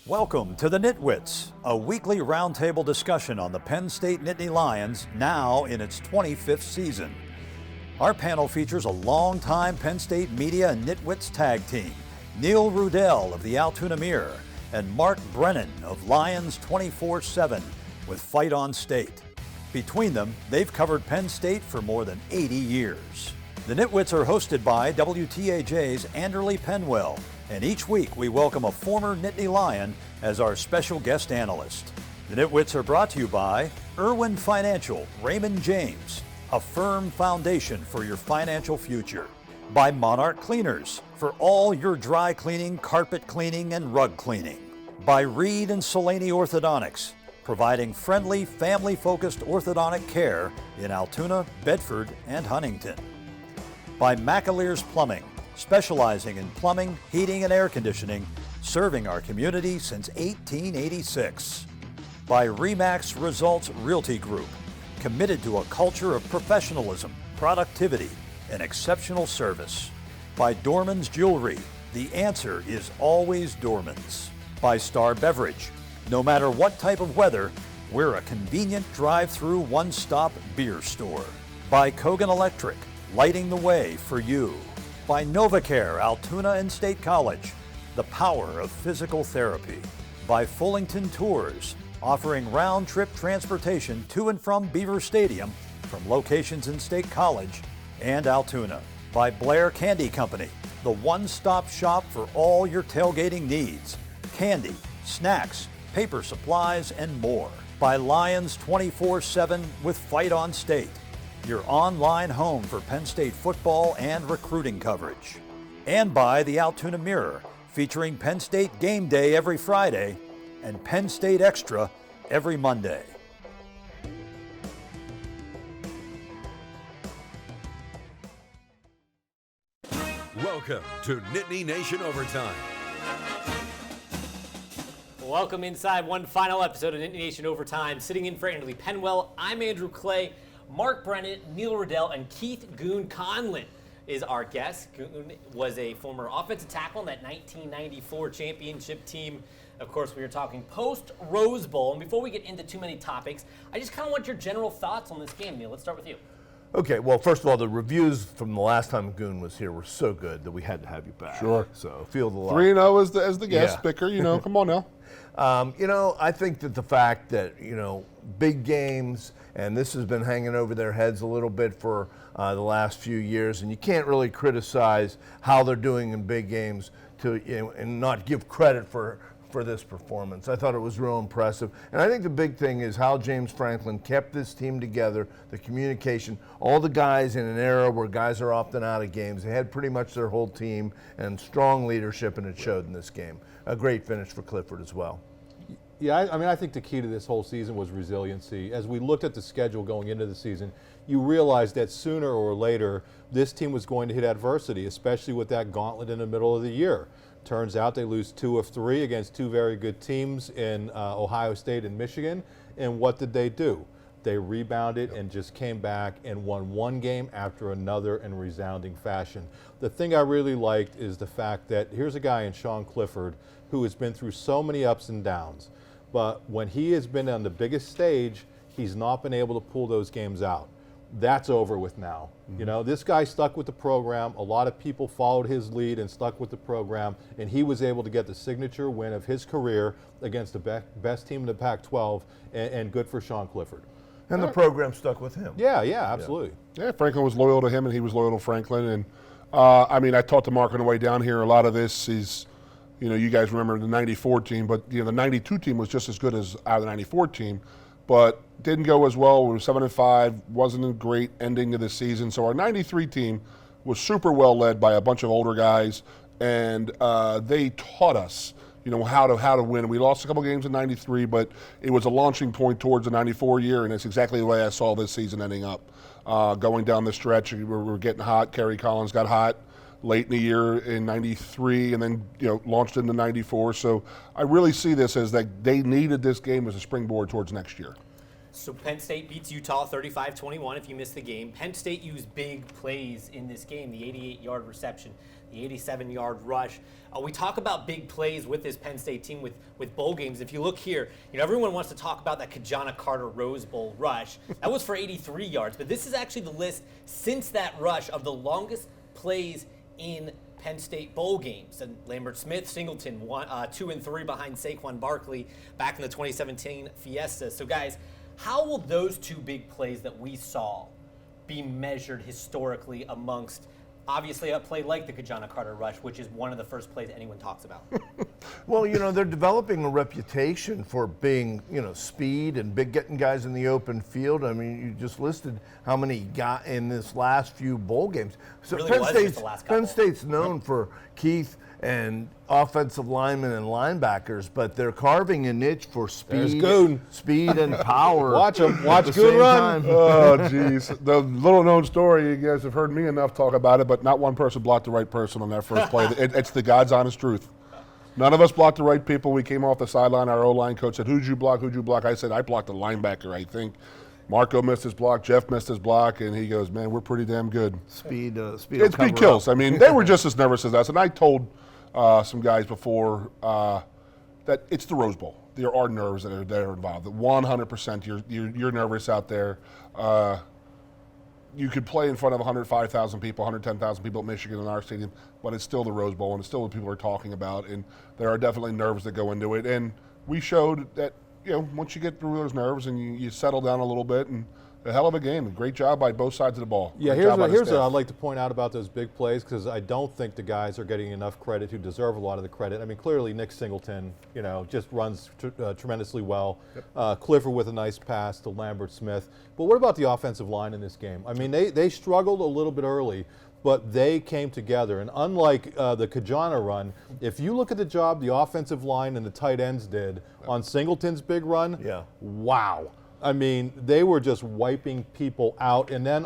Welcome to the NitWits, a weekly roundtable discussion on the Penn State Nittany Lions, now in its 25th season. Our panel features a longtime Penn State media and NitWits tag team, Neil Rudell of the Altoona Mirror and Mark Brennan of Lions 24/7 with Fight on State. Between them, they've covered Penn State for more than 80 years. The NitWits are hosted by WTAJ's Anderly Penwell, and each week we welcome a former Nittany Lion as our special guest analyst. The NitWits are brought to you by Irwin Financial, Raymond James, a firm foundation for your financial future. By Monarch Cleaners, for all your dry cleaning, carpet cleaning, and rug cleaning. By Reed and Solani Orthodontics, providing friendly, family-focused orthodontic care in Altoona, Bedford, and Huntington. By McAleer's Plumbing, specializing in plumbing, heating, and air conditioning, serving our community since 1886. By Remax Results Realty Group, committed to a culture of professionalism, productivity, and exceptional service. By Dorman's Jewelry, the answer is always Dorman's. By Star Beverage, no matter what type of weather, we're a convenient drive-through one-stop beer store. By Kogan Electric, lighting the way for you. By NovaCare, Altoona and State College, the power of physical therapy. By Fullington Tours, offering round-trip transportation to and from Beaver Stadium from locations in State College and Altoona. By Blair Candy Company, the one-stop shop for all your tailgating needs. Candy, snacks, paper supplies, and more. By Lions 24/7 with Fight on State, your online home for Penn State football and recruiting coverage. And by the Altoona Mirror, featuring Penn State Game Day every Friday and Penn State Extra every Monday. Welcome to Nittany Nation Overtime. Welcome inside one final episode of Nittany Nation Overtime. Sitting in for Anderly Penwell, I'm Andrew Clay. Mark Brennan, Neil Riddell, and Keith Goon Conlon is our guest. Goon was a former offensive tackle in that 1994 championship team. Of course, we are talking post-Rose Bowl. And before we get into too many topics, I just kind of want your general thoughts on this game, Neil. Let's start with you. Okay, well, first of all, the reviews from the last time Goon was here were so good that we had to have you back. Sure. So feel the love. 3-0 as the guest Yeah. picker, come on now. I think that the fact that, big games, and this has been hanging over their heads a little bit for the last few years, and you can't really criticize how they're doing in big games and not give credit for this performance. I thought it was real impressive. And I think the big thing is how James Franklin kept this team together, the communication, all the guys in an era where guys are often out of games. They had pretty much their whole team and strong leadership, and it showed in this game. A great finish for Clifford as well. Yeah, I think the key to this whole season was resiliency. As we looked at the schedule going into the season, you realized that sooner or later this team was going to hit adversity, especially with that gauntlet in the middle of the year. Turns out they lose 2 of 3 against 2 very good teams in Ohio State and Michigan. And what did they do? They rebounded and just came back and won one game after another in resounding fashion. The thing I really liked is the fact that here's a guy in Sean Clifford who has been through so many ups and downs. But when he has been on the biggest stage, he's not been able to pull those games out. That's over with now. Mm-hmm. This guy stuck with the program. A lot of people followed his lead and stuck with the program, and he was able to get the signature win of his career against the best team in the Pac-12, and good for Sean Clifford. And the program stuck with him. Yeah, absolutely. Yeah, Franklin was loyal to him, and he was loyal to Franklin. And, I talked to Mark on the way down here. A lot of this is, you guys remember the 94 team, but, the 92 team was just as good as our 94 team. But didn't go as well. We were 7-5, wasn't a great ending of the season. So our 93 team was super well led by a bunch of older guys, and they taught us, how to win. We lost a couple games in 93, but it was a launching point towards the 94 year, and it's exactly the way I saw this season ending up. Going down the stretch, we were getting hot. Kerry Collins got hot late in the year in 93 and then launched into 94. So I really see this as that they needed this game as a springboard towards next year. So Penn State beats Utah 35-21 if you missed the game. Penn State used big plays in this game, the 88-yard reception the 87-yard rush. We talk about big plays with this Penn State team with bowl games. If you look here, everyone wants to talk about that Kajana Carter Rose Bowl rush. That was for 83 yards, but this is actually the list since that rush of the longest plays in Penn State bowl games. And Lambert Smith, Singleton, 2 and 3 behind Saquon Barkley back in the 2017 Fiesta. So guys, how will those two big plays that we saw be measured historically amongst obviously a play like the Kajana Carter rush, which is one of the first plays anyone talks about? Well, they're developing a reputation for being, speed and getting guys in the open field. I mean, you just listed how many got in this last few bowl games. So really was just the last couple. Penn State's known for Keith and offensive linemen and linebackers, but they're carving a niche for speed and power. Watch Goon run. Oh, geez. The little-known story, you guys have heard me enough talk about it, but not one person blocked the right person on that first play. It's the God's honest truth. None of us blocked the right people. We came off the sideline. Our O-line coach said, who'd you block? I said, I blocked the linebacker, I think. Marco missed his block. Jeff missed his block. And he goes, man, we're pretty damn good. Speed kills. I mean, they were just as nervous as us. And I told some guys before that it's the Rose Bowl. There are nerves that are involved. 100% you're nervous out there. You could play in front of 105,000 people, 110,000 people at Michigan in our stadium, but it's still the Rose Bowl, and it's still what people are talking about, and there are definitely nerves that go into it. And we showed that, once you get through those nerves and you settle down a little bit, and a hell of a game. A great job by both sides of the ball. Yeah, here's what I'd like to point out about those big plays, because I don't think the guys are getting enough credit who deserve a lot of the credit. I mean, clearly Nick Singleton, just runs tremendously well. Yep. Clifford with a nice pass to Lambert Smith. But what about the offensive line in this game? I mean, they struggled a little bit early, but they came together. And unlike the Kajana run, if you look at the job the offensive line and the tight ends did on Singleton's big run, wow. I mean, they were just wiping people out, and then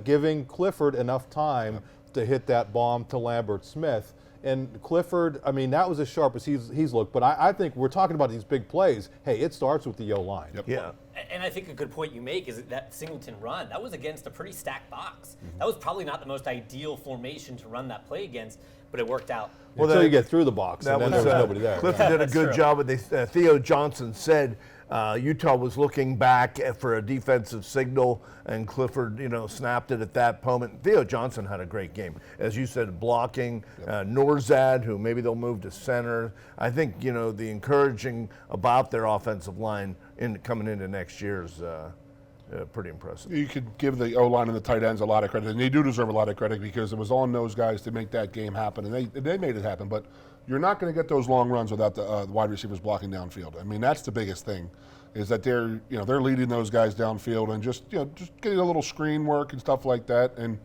giving Clifford enough time to hit that bomb to Lambert Smith. And Clifford, I mean, that was as sharp as he's looked. But I think we're talking about these big plays. Hey, it starts with the O-line. Yep. Yeah. And I think a good point you make is that Singleton run, that was against a pretty stacked box. Mm-hmm. That was probably not the most ideal formation to run that play against, but it worked out. Well, until you get through the box, and then there was nobody there. Clifford did a good job. But Theo Johnson said Utah was looking back for a defensive signal, and Clifford, snapped it at that moment. Theo Johnson had a great game. As you said, blocking. Norzad, who maybe they'll move to center. I think, the encouraging about their offensive line coming into next year is pretty impressive. You could give the O-line and the tight ends a lot of credit, and they do deserve a lot of credit because it was on those guys to make that game happen, and they made it happen. But you're not going to get those long runs without the wide receivers blocking downfield. I mean, that's the biggest thing, is that they're leading those guys downfield and just getting a little screen work and stuff like that. And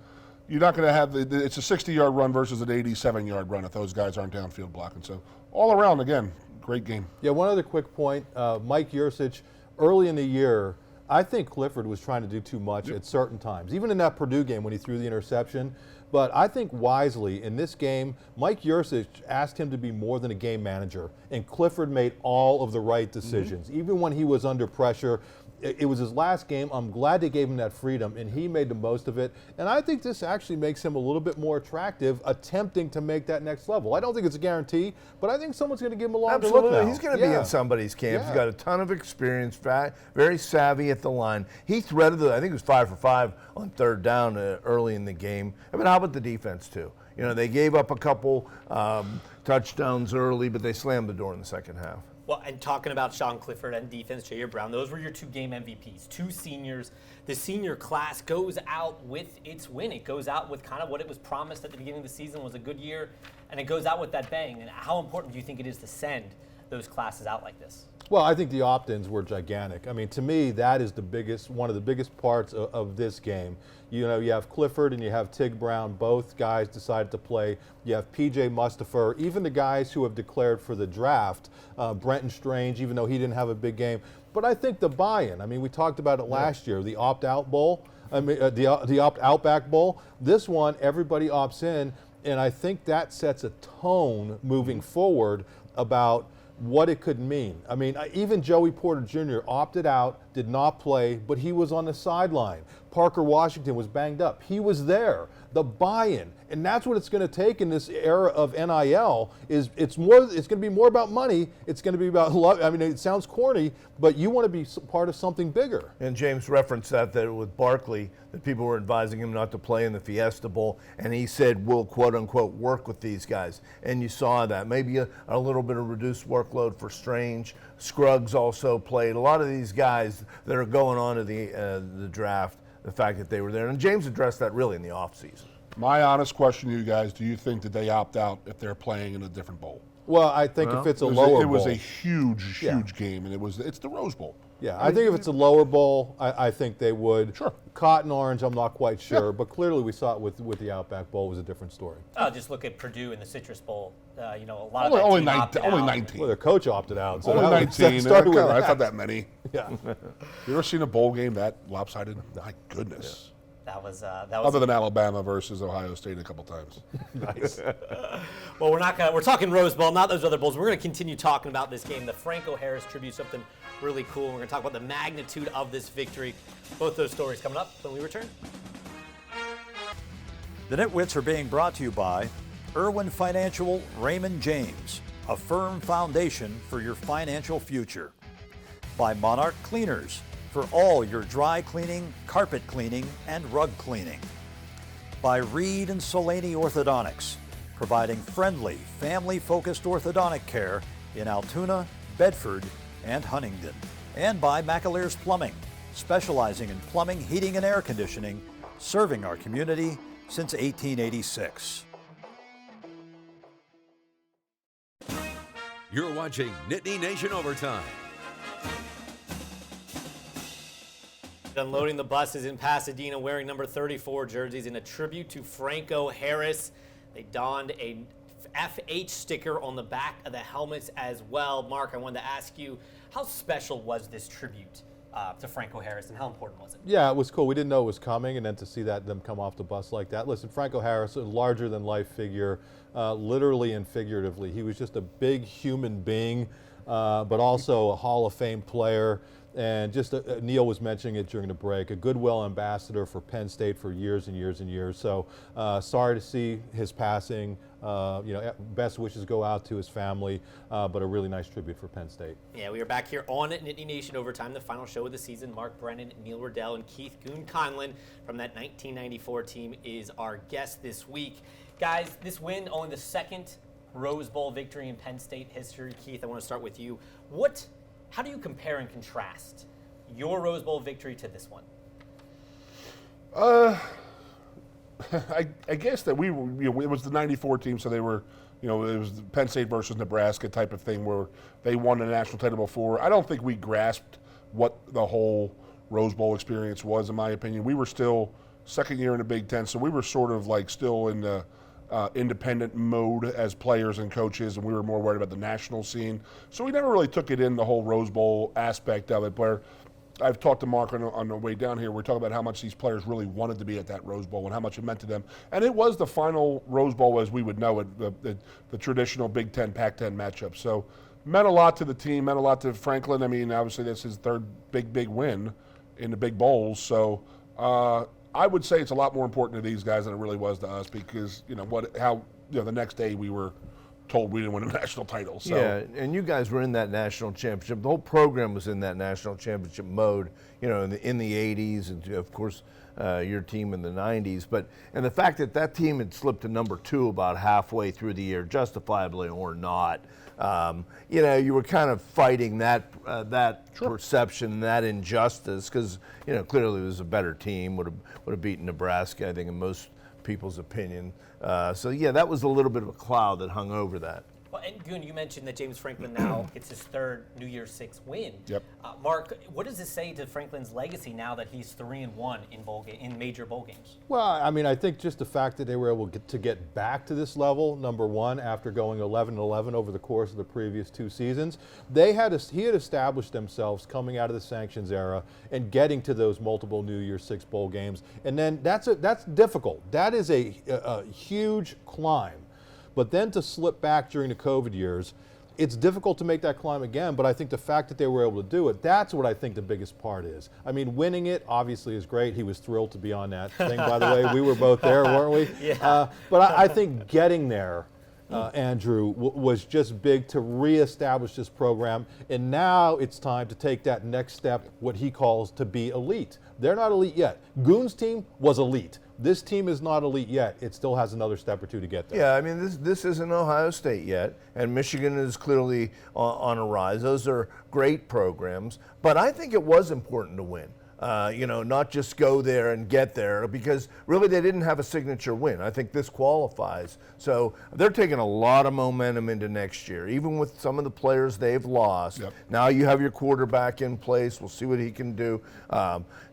you're not going to have it's a 60-yard run versus an 87-yard run if those guys aren't downfield blocking. So all around, again, great game. Yeah, one other quick point. Mike Yursich, early in the year, I think Clifford was trying to do too much at certain times, even in that Purdue game when he threw the interception. But I think wisely in this game, Mike Yursich asked him to be more than a game manager, and Clifford made all of the right decisions. Mm-hmm. Even when he was under pressure, it was his last game. I'm glad they gave him that freedom, and he made the most of it. And I think this actually makes him a little bit more attractive, attempting to make that next level. I don't think it's a guarantee, but I think someone's going to give him a longer look now. He's going to be in somebody's camp. He's got a ton of experience, very savvy at the line. He threaded I think it was 5 for 5 on third down early in the game. I mean, how about the defense, too? They gave up a couple touchdowns early, but they slammed the door in the second half. Well, and talking about Sean Clifford and defense, Jair Brown, those were your two game MVPs, two seniors. The senior class goes out with its win. It goes out with kind of what it was promised at the beginning of the season was a good year, and it goes out with that bang. And how important do you think it is to send those classes out like this? Well, I think the opt-ins were gigantic. I mean, to me, that is one of the biggest parts of this game. You have Clifford and you have Tig Brown. Both guys decided to play. You have P.J. Mustipher, even the guys who have declared for the draft, Brenton Strange, even though he didn't have a big game. But I think the buy-in, I mean, we talked about it last year, the opt-out bowl, the opt-out-back bowl. This one, everybody opts in, and I think that sets a tone moving forward about what it could mean. I mean, even Joey Porter Jr. opted out, did not play, but he was on the sideline. Parker Washington was banged up. He was there. the buy-in. And that's what it's going to take in this era of NIL. It's going to be more about money. It's going to be about love. I mean, it sounds corny, but you want to be part of something bigger. And James referenced that with Barkley, that people were advising him not to play in the Fiesta Bowl, and he said, we'll quote unquote work with these guys. And you saw that. Maybe a little bit of reduced workload for Strange. Scruggs also played. A lot of these guys that are going on to the draft, the fact that they were there. And James addressed that really in the offseason. My honest question to you guys, do you think that they opt out if they're playing in a different bowl? Well, I think if it's a lower bowl. It was a huge game, and it's the Rose Bowl. Yeah, I think if it's a lower bowl, I think they would. Sure. Cotton Orange, I'm not quite sure, but clearly we saw it with the Outback Bowl. It was a different story. Just look at Purdue in the Citrus Bowl. A lot of only that team opted out. 19. Well, their coach opted out. So Only 19. Started with I that. thought that many. Yeah. You ever seen a bowl game that lopsided? My goodness. That was Other than Alabama versus Ohio State a couple times. Nice. Well, we're talking Rose Bowl, not those other bowls. We're going to continue talking about this game, the Franco Harris tribute, something really cool. We're going to talk about the magnitude of this victory. Both those stories coming up when we return. The NitWits are being brought to you by Irwin Financial Raymond James, a firm foundation for your financial future. By Monarch Cleaners, for all your dry cleaning, carpet cleaning, and rug cleaning. By Reed and Solani Orthodontics, providing friendly, family-focused orthodontic care in Altoona, Bedford, and Huntingdon. And by McAlear's Plumbing, specializing in plumbing, heating, and air conditioning, serving our community since 1886. You're watching Nittany Nation Overtime. Unloading the buses in Pasadena wearing number 34 jerseys in a tribute to Franco Harris. They donned a FH sticker on the back of the helmets as well. Mark, I wanted to ask you, how special was this tribute to Franco Harris, and how important was it? Yeah, it was cool. We didn't know it was coming, and then to see them come off the bus like that. Listen, Franco Harris, a larger-than-life figure, literally and figuratively. He was just a big human being, but also a Hall of Fame player. And just Neil was mentioning it during the break, a goodwill ambassador for Penn State for years and years and years. So sorry to see his passing. Best wishes go out to his family, but a really nice tribute for Penn State. Yeah, we are back here on Nittany Nation Overtime, the final show of the season. Mark Brennan, Neil Riddell, and Keith Goon-Conlon from that 1994 team is our guest this week. Guys, this win, only the second Rose Bowl victory in Penn State history. Keith, I want to start with you. How do you compare and contrast your Rose Bowl victory to this one? I guess that we were, it was the 94 team, so they were, it was Penn State versus Nebraska type of thing where they won a national title before. I don't think we grasped what the whole Rose Bowl experience was, in my opinion. We were still second year in the Big Ten, so we were sort of like still in the independent mode as players and coaches, and we were more worried about the national scene. So we never really took it in, the whole Rose Bowl aspect of it, where I've talked to Mark on the way down here. We're talking about how much these players really wanted to be at that Rose Bowl and how much it meant to them. And it was the final Rose Bowl as we would know it, the traditional Big Ten, Pac-10 matchup. So meant a lot to the team, meant a lot to Franklin. I mean, obviously that's his third big win in the big bowls. So I would say it's a lot more important to these guys than it really was to us because, the next day we were told we didn't win a national title. So. Yeah, and you guys were in that national championship. The whole program was in that national championship mode, in the 80s and, of course, your team in the 90s. And the fact that team had slipped to number 2 about halfway through the year, justifiably or not, you were kind of fighting that Sure. perception, that injustice, because clearly it was a better team, would have beaten Nebraska, I think, in most people's opinion. That was a little bit of a cloud that hung over that. Well, and Goon, you mentioned that James Franklin now gets his third New Year's Six win. Yep. Mark, what does this say to Franklin's legacy now that he's 3-1 in major bowl games? Well, I mean, I think just the fact that they were able to get back to this level, number one, after going 11-11 over the course of the previous 2 seasons, he had established themselves coming out of the sanctions era and getting to those multiple New Year's Six bowl games, and then that's difficult. That is a huge climb. But then to slip back during the COVID years, it's difficult to make that climb again, but I think the fact that they were able to do it, that's what I think the biggest part is. I mean, winning it obviously is great. He was thrilled to be on that thing, by the way. We were both there, weren't we? Yeah. But I think getting there, Andrew, was just big to reestablish this program. And now it's time to take that next step, what he calls to be elite. They're not elite yet. Goon's team was elite. This team is not elite yet. It still has another step or two to get there. Yeah, I mean, this isn't Ohio State yet, and Michigan is clearly on a rise. Those are great programs, but I think it was important to win. Not just go there and get there, because really they didn't have a signature win. I think this qualifies. So they're taking a lot of momentum into next year, even with some of the players they've lost. Yep. Now you have your quarterback in place. We'll see what he can do.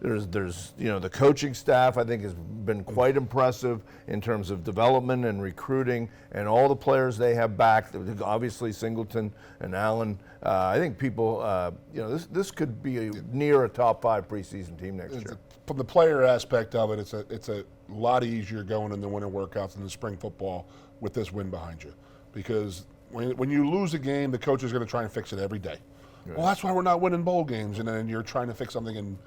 There's the coaching staff I think has been quite impressive in terms of development and recruiting, and all the players they have back. Obviously Singleton and Allen. I think people, this could be near a top 5 preseason team next year. From the player aspect of it, it's a lot easier going in the winter workouts than the spring football with this win behind you, because when you lose a game, the coach is going to try and fix it every day. Right. Well, that's why we're not winning bowl games, and then you're trying to fix something in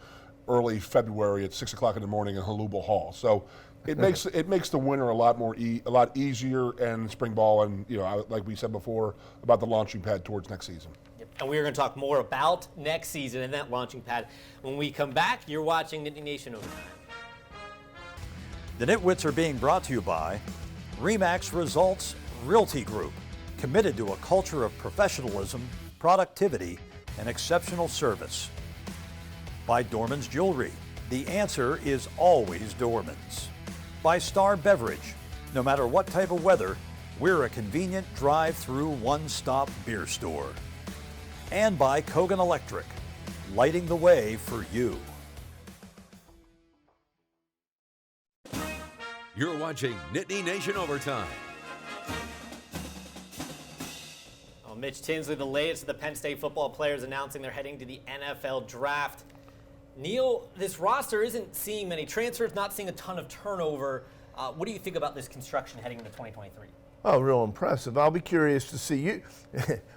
early February at 6 o'clock in the morning in Halubal Hall. So it makes the winter a lot easier, and spring ball, and like we said before about the launching pad towards next season. And we're going to talk more about next season and that launching pad when we come back. You're watching Nittany Nation Overtime. The NitWits are being brought to you by RE/MAX Results Realty Group, committed to a culture of professionalism, productivity, and exceptional service. By Dorman's Jewelry. The answer is always Dorman's. By Star Beverage. No matter what type of weather, we're a convenient drive-through one-stop beer store. And by Kogan Electric, lighting the way for you. You're watching Nittany Nation Overtime. Well, Mitch Tinsley, the latest of the Penn State football players announcing they're heading to the NFL draft. Neil, this roster isn't seeing many transfers, not seeing a ton of turnover. What do you think about this construction heading into 2023? Oh, real impressive. I'll be curious to see you.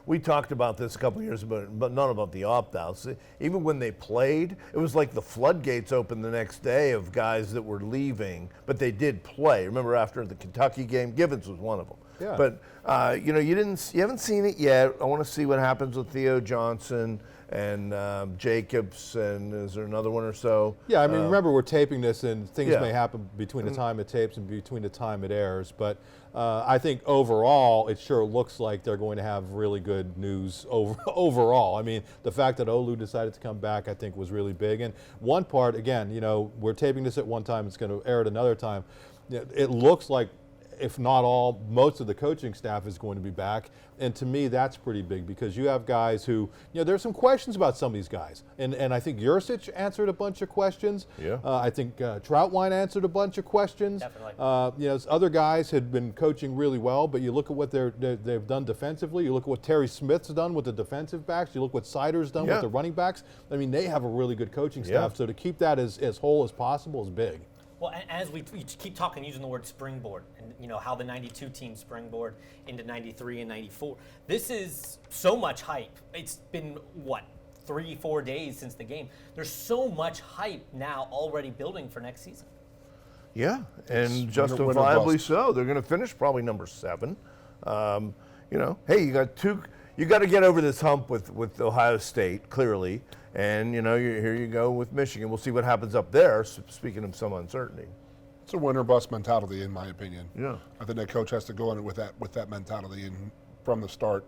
We talked about this a couple of years ago, but not about the opt-outs. Even when they played, it was like the floodgates opened the next day of guys that were leaving, but they did play. Remember after the Kentucky game, Givens was one of them. Yeah. But you haven't seen it yet. I want to see what happens with Theo Johnson and Jacobs, and is there another one or so? Yeah, I mean, remember we're taping this, and things Yeah. may happen between the time it tapes and between the time it airs. But I think overall, it sure looks like they're going to have really good news overall. I mean, the fact that Olu decided to come back, I think, was really big. And one part, again, we're taping this at one time, it's going to air at another time. It looks like, if not all, most of the coaching staff is going to be back. And to me, that's pretty big, because you have guys who, there's some questions about some of these guys. And I think Yurcich answered a bunch of questions. Yeah. I think Troutwine answered a bunch of questions. Definitely. Other guys had been coaching really well, but you look at what they've done defensively. You look at what Terry Smith's done with the defensive backs. You look what Sider's done with the running backs. I mean, they have a really good coaching staff. So to keep that as whole as possible is big. Well, as we keep talking, using the word springboard, and how the 92 team springboard into 93 and 94. This is so much hype. It's been, 3-4 days since the game. There's so much hype now already building for next season. Yeah, and It's justifiably winner so. They're going to finish probably number 7. Hey, you got to get over this hump with Ohio State, clearly. And, here you go with Michigan. We'll see what happens up there, speaking of some uncertainty. It's a winner bust mentality, in my opinion. Yeah. I think that coach has to go in with that mentality, and from the start,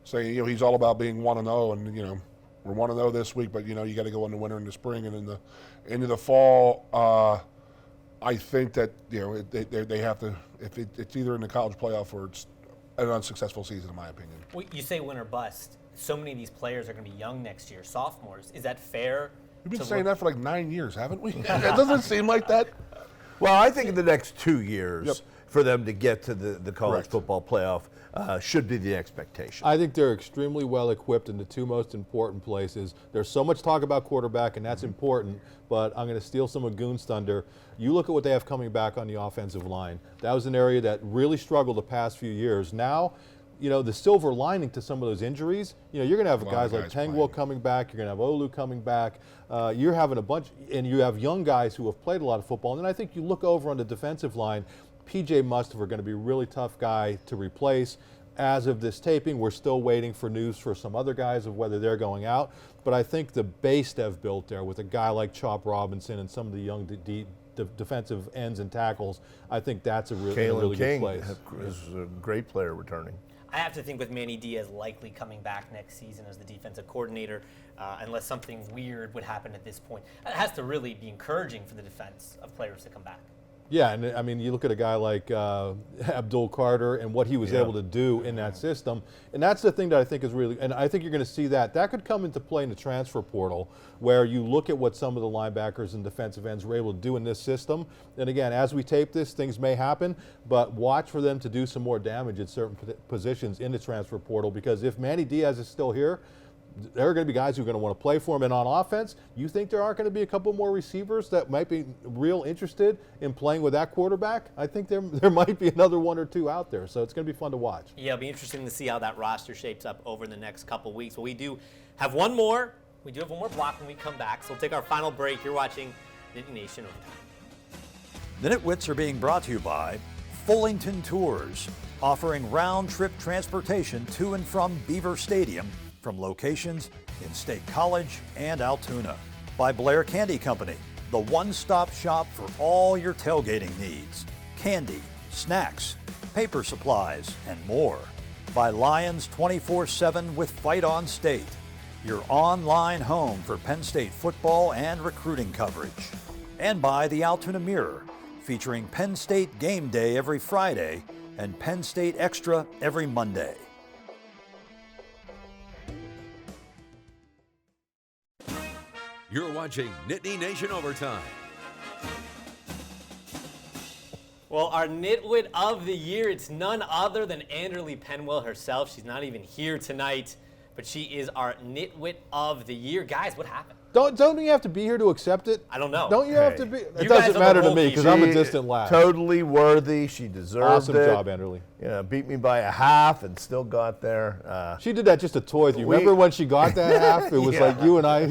saying he's all about being 1-0, and we're 1-0 this week, but you got to go in the winter and the spring and into the fall. I think that they have to, if it's either in the college playoff or it's an unsuccessful season, in my opinion. Well, you say win or bust. So many of these players are going to be young next year, sophomores. Is that fair? We've been saying that for like 9 years, haven't we? It doesn't seem like that. Well, I think in the next 2 years, Yep. for them to get to the college Correct. football playoff should be the expectation. I think they're extremely well equipped in the two most important places. There's so much talk about quarterback, and that's important, but I'm going to steal some of Goon's thunder. You look at what they have coming back on the offensive line. That was an area that really struggled the past few years. Now, the silver lining to some of those injuries, you're going to have guys like Tangwell coming back, you're going to have Olu coming back, you're having a bunch, and you have young guys who have played a lot of football. And then I think you look over on the defensive line, PJ Mustipher going to be a really tough guy to replace. As of this taping, we're still waiting for news for some other guys of whether they're going out. But I think the base they've built there with a guy like Chop Robinson and some of the young defensive ends and tackles, I think that's a really good place. Is a great player returning. I have to think with Manny Diaz likely coming back next season as the defensive coordinator, unless something weird would happen at this point. It has to really be encouraging for the defense of players to come back. Yeah, and I mean, you look at a guy like Abdul Carter and what he was able to do in that system, and that's the thing that I think is really, and I think you're going to see that could come into play in the transfer portal, where you look at what some of the linebackers and defensive ends were able to do in this system. And again, as we tape this, things may happen, but watch for them to do some more damage at certain positions in the transfer portal, because if Manny Diaz is still here, there are going to be guys who are going to want to play for him. And on offense, you think there aren't going to be a couple more receivers that might be real interested in playing with that quarterback? I think there might be another one or two out there. So it's going to be fun to watch. Yeah, it'll be interesting to see how that roster shapes up over the next couple weeks. But we do have one more. We do have one more block when we come back. So we'll take our final break. You're watching Nittany Nation Overtime. The NitWits are being brought to you by Fullington Tours, offering round-trip transportation to and from Beaver Stadium from locations in State College and Altoona. By Blair Candy Company, the one-stop shop for all your tailgating needs. Candy, snacks, paper supplies, and more. By Lions 24/7 with Fight on State, your online home for Penn State football and recruiting coverage. And by the Altoona Mirror, featuring Penn State Game Day every Friday and Penn State Extra every Monday. You're watching Nittany Nation Overtime. Well, our Nitwit of the year, it's none other than Anderly Penwell herself. She's not even here tonight, but she is our Nitwit of the year. Guys, what happened? Don't you have to be here to accept it? I don't know. Don't you have to be? It You guys doesn't are the matter to role me because I'm a distant last. Totally worthy. She deserved Awesome it. job, Anderly. Beat me by a half and still got there. She did that just to toy with you. Remember when she got that half? It was like you and I,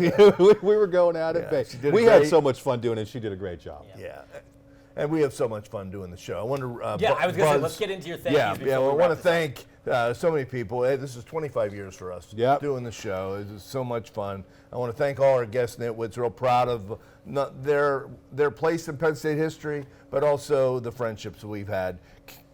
we were going at it. We had so much fun doing it. She did a great job. Yeah. And we have so much fun doing the show. I want to. I was going to say, let's get into your thank yous. Well, I want to thank so many people. Hey, this is 25 years for us doing the show. It's so much fun. I want to thank all our guest Nitwits. Real proud of their place in Penn State history, but also the friendships we've had.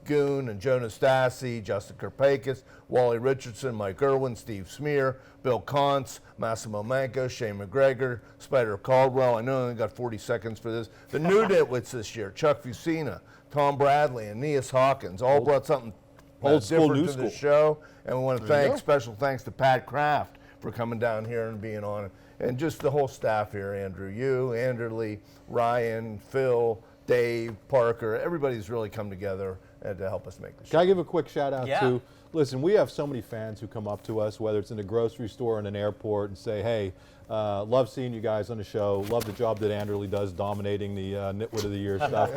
Goon and Jonah Stassi, Justin Kirpakis, Wally Richardson, Mike Irwin, Steve Smear, Bill Kontz, Massimo Manco, Shane McGregor, Spider Caldwell. I know I only got 40 seconds for this. The new Nitwits this year, Chuck Fusina, Tom Bradley, and Neas Hawkins, all brought something different to the show. And we want to thank, special thanks to Pat Kraft for coming down here and being on it. And just the whole staff here, Andrew, you, Anderly, Ryan, Phil, Dave, Parker, everybody's really come together to help us make the show. Can I give a quick shout out to, listen, we have so many fans who come up to us, whether it's in the grocery store or in an airport, and say, hey, love seeing you guys on the show, love the job that Anderly does dominating the Nitwit of the Year stuff.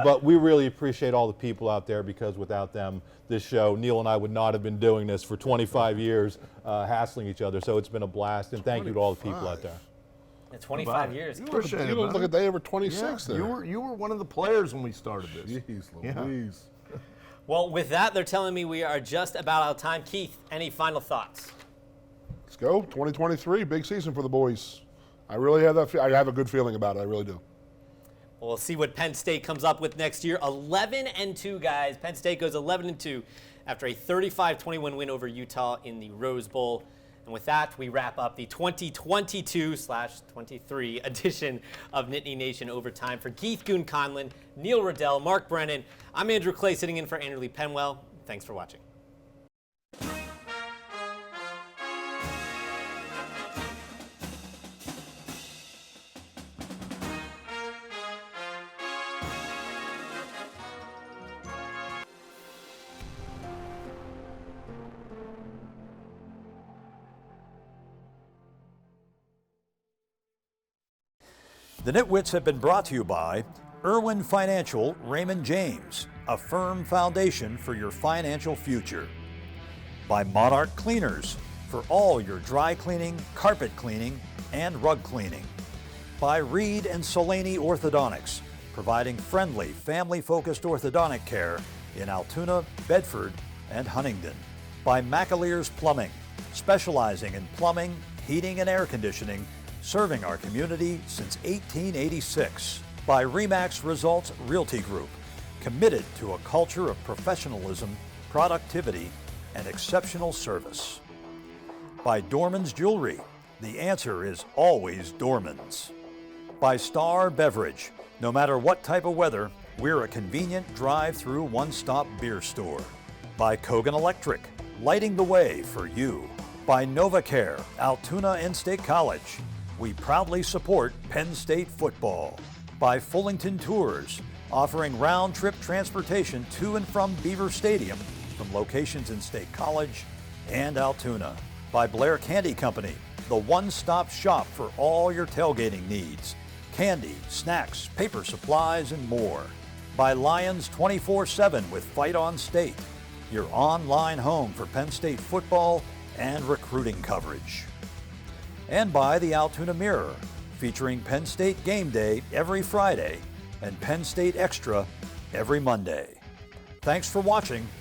But we really appreciate all the people out there, because without them, this show, Neil and I would not have been doing this for 25 years, hassling each other. So it's been a blast, and thank you to all the people out there. 25 years. You don't look at they were 26 there. You were one of the players when we started this. Jeez Louise. Well, with that, they're telling me we are just about out of time. Keith, any final thoughts? Let's go. 2023, big season for the boys. I really have that. I have a good feeling about it. I really do. Well, we'll see what Penn State comes up with next year. 11-2, guys. Penn State goes 11-2 after a 35-21 win over Utah in the Rose Bowl. And with that, we wrap up the 2022/23 edition of Nittany Nation Overtime. For Keith Goon Conlon, Neil Riddell, Mark Brennan, I'm Andrew Clay, sitting in for Anderly Penwell. Thanks for watching. The Nitwits have been brought to you by Irwin Financial Raymond James, a firm foundation for your financial future. By Monarch Cleaners for all your dry cleaning, carpet cleaning, and rug cleaning. By Reed and Solaney Orthodontics, providing friendly, family-focused orthodontic care in Altoona, Bedford, and Huntingdon. By McAleer's Plumbing, specializing in plumbing, heating, and air conditioning, serving our community since 1886. By Remax Results Realty Group, committed to a culture of professionalism, productivity, and exceptional service. By Dorman's Jewelry, the answer is always Dorman's. By Star Beverage, no matter what type of weather, we're a convenient drive-through one-stop beer store. By Kogan Electric, lighting the way for you. By NovaCare, Altoona and State College, we proudly support Penn State football. By Fullington Tours, offering round-trip transportation to and from Beaver Stadium from locations in State College and Altoona. By Blair Candy Company, the one-stop shop for all your tailgating needs. Candy, snacks, paper supplies, and more. By Lions 24/7 with Fight on State, your online home for Penn State football and recruiting coverage. And by the Altoona Mirror, featuring Penn State Game Day every Friday and Penn State Extra every Monday. Thanks for watching.